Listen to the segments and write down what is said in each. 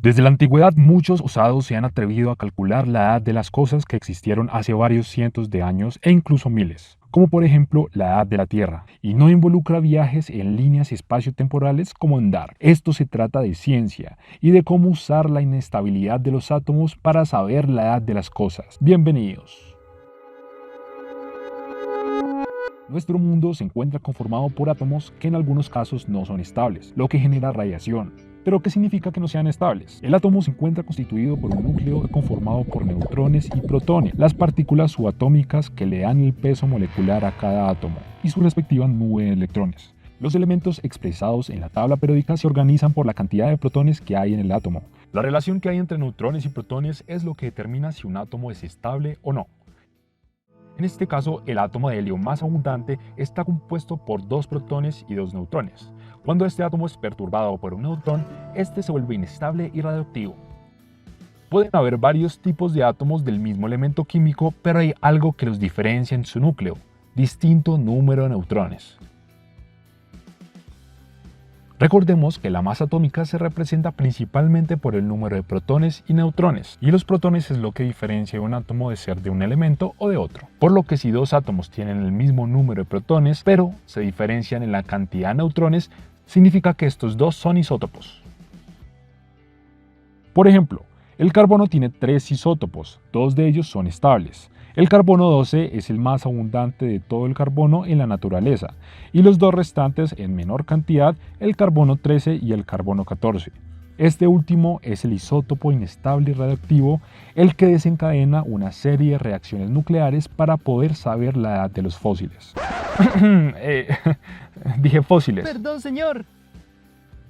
Desde la antigüedad muchos osados se han atrevido a calcular la edad de las cosas que existieron hace varios cientos de años e incluso miles, como por ejemplo la edad de la Tierra, y no involucra viajes en líneas espaciotemporales como andar. Esto se trata de ciencia y de cómo usar la inestabilidad de los átomos para saber la edad de las cosas. Bienvenidos. Nuestro mundo se encuentra conformado por átomos que en algunos casos no son estables, lo que genera radiación. ¿Pero qué significa que no sean estables? El átomo se encuentra constituido por un núcleo conformado por neutrones y protones, las partículas subatómicas que le dan el peso molecular a cada átomo, y su respectiva nube de electrones. Los elementos expresados en la tabla periódica se organizan por la cantidad de protones que hay en el átomo. La relación que hay entre neutrones y protones es lo que determina si un átomo es estable o no. En este caso, el átomo de helio más abundante está compuesto por 2 protones y 2 neutrones. Cuando este átomo es perturbado por un neutrón, este se vuelve inestable y radioactivo. Pueden haber varios tipos de átomos del mismo elemento químico, pero hay algo que los diferencia en su núcleo: distinto número de neutrones. Recordemos que la masa atómica se representa principalmente por el número de protones y neutrones, y los protones es lo que diferencia un átomo de ser de un elemento o de otro. Por lo que si dos átomos tienen el mismo número de protones, pero se diferencian en la cantidad de neutrones, significa que estos dos son isótopos. Por ejemplo, el carbono tiene 3 isótopos, 2 de ellos son estables. El carbono 12 es el más abundante de todo el carbono en la naturaleza, y los 2 restantes en menor cantidad, el carbono 13 y el carbono 14. Este último es el isótopo inestable y radioactivo, el que desencadena una serie de reacciones nucleares para poder saber la edad de los fósiles. Dije fósiles. Perdón, señor.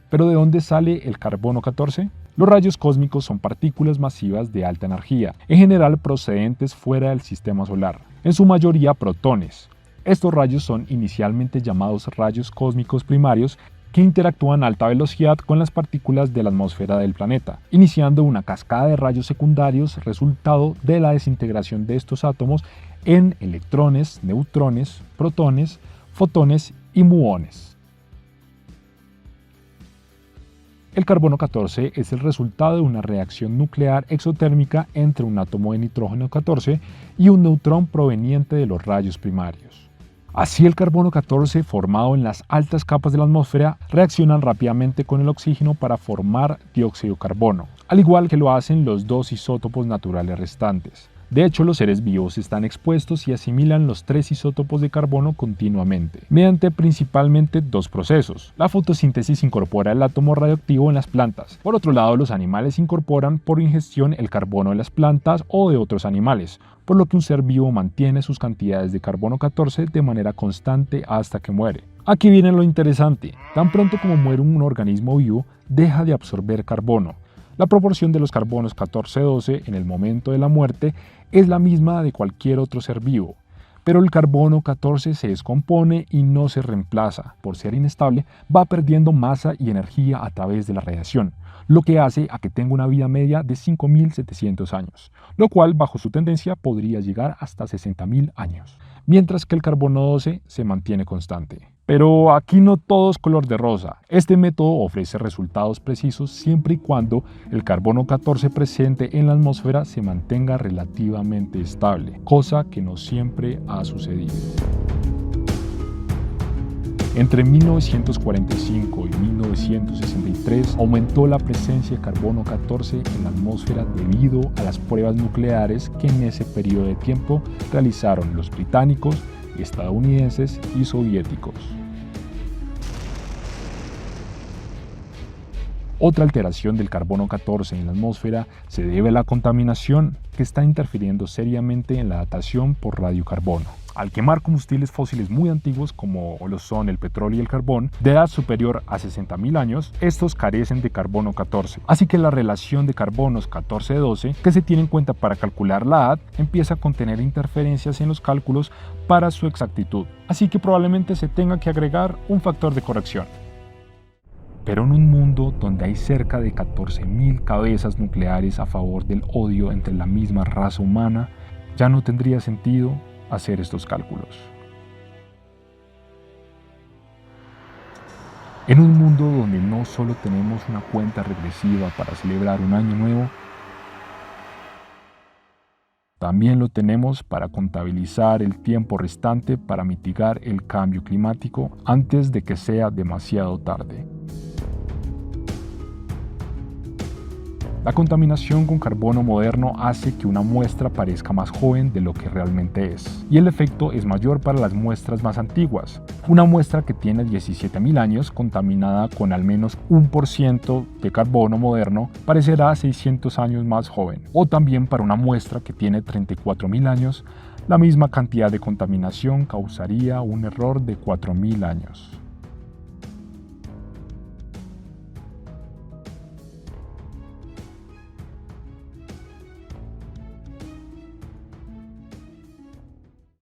¿Pero de dónde sale el carbono 14? Los rayos cósmicos son partículas masivas de alta energía, en general procedentes fuera del sistema solar, en su mayoría protones. Estos rayos son inicialmente llamados rayos cósmicos primarios, que interactúan a alta velocidad con las partículas de la atmósfera del planeta, iniciando una cascada de rayos secundarios resultado de la desintegración de estos átomos en electrones, neutrones, protones, fotones y muones. El carbono 14 es el resultado de una reacción nuclear exotérmica entre un átomo de nitrógeno 14 y un neutrón proveniente de los rayos primarios. Así, el carbono 14 formado en las altas capas de la atmósfera reacciona rápidamente con el oxígeno para formar dióxido de carbono, al igual que lo hacen los 2 isótopos naturales restantes. De hecho, los seres vivos están expuestos y asimilan los 3 isótopos de carbono continuamente, mediante principalmente 2 procesos. La fotosíntesis incorpora el átomo radioactivo en las plantas. Por otro lado, los animales incorporan por ingestión el carbono de las plantas o de otros animales, por lo que un ser vivo mantiene sus cantidades de carbono 14 de manera constante hasta que muere. Aquí viene lo interesante: tan pronto como muere un organismo vivo, deja de absorber carbono. La proporción de los carbonos 14-12 en el momento de la muerte es la misma de cualquier otro ser vivo, pero el carbono 14 se descompone y no se reemplaza. Por ser inestable, va perdiendo masa y energía a través de la radiación, lo que hace a que tenga una vida media de 5.700 años, lo cual bajo su tendencia podría llegar hasta 60.000 años, mientras que el carbono 12 se mantiene constante. Pero aquí no todo es color de rosa. Este método ofrece resultados precisos siempre y cuando el carbono 14 presente en la atmósfera se mantenga relativamente estable, cosa que no siempre ha sucedido. Entre 1945 y 1963 aumentó la presencia de carbono 14 en la atmósfera debido a las pruebas nucleares que en ese periodo de tiempo realizaron los británicos, estadounidenses y soviéticos. Otra alteración del carbono 14 en la atmósfera se debe a la contaminación, que está interfiriendo seriamente en la datación por radiocarbono. Al quemar combustibles fósiles muy antiguos como lo son el petróleo y el carbón, de edad superior a 60.000 años, estos carecen de carbono 14. Así que la relación de carbonos 14-12 que se tiene en cuenta para calcular la edad empieza a contener interferencias en los cálculos para su exactitud. Así que probablemente se tenga que agregar un factor de corrección. Pero en un mundo donde hay cerca de 14.000 cabezas nucleares a favor del odio entre la misma raza humana, ya no tendría sentido hacer estos cálculos. En un mundo donde no solo tenemos una cuenta regresiva para celebrar un año nuevo, también lo tenemos para contabilizar el tiempo restante para mitigar el cambio climático antes de que sea demasiado tarde. La contaminación con carbono moderno hace que una muestra parezca más joven de lo que realmente es, y el efecto es mayor para las muestras más antiguas. Una muestra que tiene 17.000 años contaminada con al menos 1% de carbono moderno parecerá 600 años más joven, o también para una muestra que tiene 34.000 años, la misma cantidad de contaminación causaría un error de 4.000 años.